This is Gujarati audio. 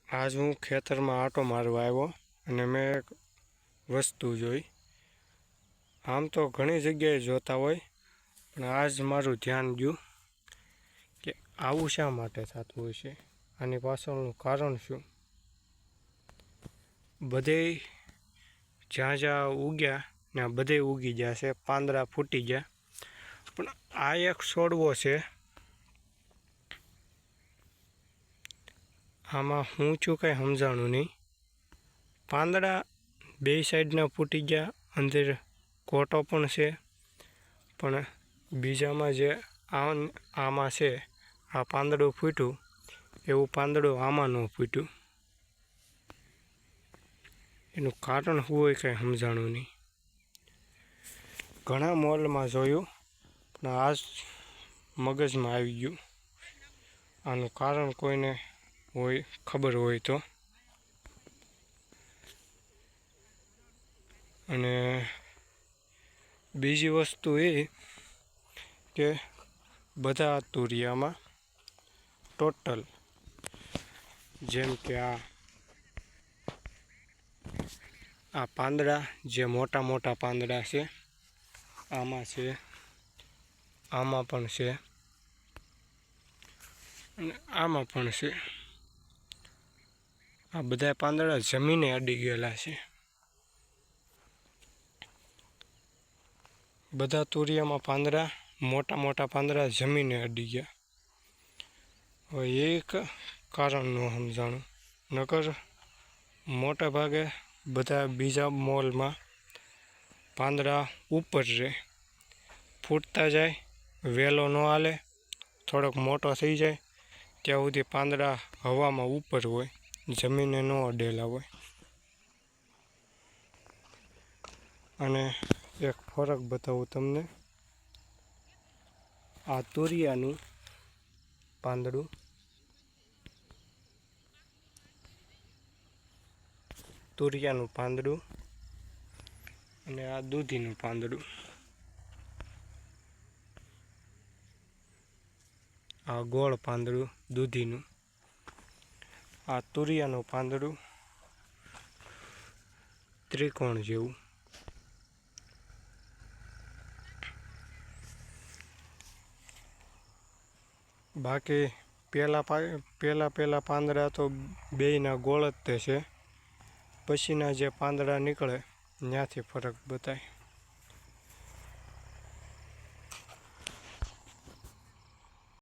આજ હું ખેતરમાં આંટો મારવા આવ્યો અને મેં એક વસ્તુ જોઈ. આમ તો ઘણી જગ્યાએ જોતા હોય, પણ આજ મારું ધ્યાન ગયું કે આવું શા માટે થતું હોય છે, આની પાછળનું કારણ શું. બધે જ્યાં જ્યાં ઉગ્યા ને બધે ઉગી ગયા છે, પાંદડા ફૂટી ગયા, પણ આ એક છોડવો છે, આમાં હું છું કંઈ સમજાણું નહીં. પાંદડા બે સાઈડના ફૂટી ગયા, અંદર કોટો પણ છે, પણ બીજામાં જે આમાં છે, આ પાંદડું ફૂટ્યું એવું પાંદડું આમાં ન ફૂટ્યું. એનું કારણ શું હોય કંઈ સમજાણું નહીં. ઘણા મોલમાં જોયું, પણ આજ મગજમાં આવી ગયું. આનું કારણ કોઈને હોય ખબર હોય તો. અને બીજી વસ્તુ એ કે બધા તુરિયામાં ટોટલ જેમ કે આ પાંદડા જે મોટા મોટા પાંદડા છે, આમાં છે, આમાં પણ છે અને આમાં પણ છે. આ બધા પાંદડા જમીને અડી ગયેલા છે. બધા તુરિયામાં પાંદડા મોટા મોટા પાંદડા જમીને અડી ગયા. હવે એક કારણ ન સમજાણું, નકર મોટા ભાગે બધા બીજા મોલમાં પાંદડા ઉપર રહે, ફૂટતા જાય, વેલો ન હાલે, થોડોક મોટો થઈ જાય ત્યાં સુધી પાંદડા હવામાં ઉપર હોય, જમીને ન અડેલા હોય. અને એક ફરક બતાવું તમને. આ તુરિયાનું પાંદડું, તુરિયાનું પાંદડું અને આ દૂધીનું પાંદડું. આ ગોળ પાંદડું દૂધીનું, આ તુરિયાનું પાંદડું ત્રિકોણ જેવું. બાકી પહેલા પાંદડા તો બેયના ગોળ જ તે છે, પછીના જે પાંદડા નીકળે ત્યાંથી ફરક બતાય.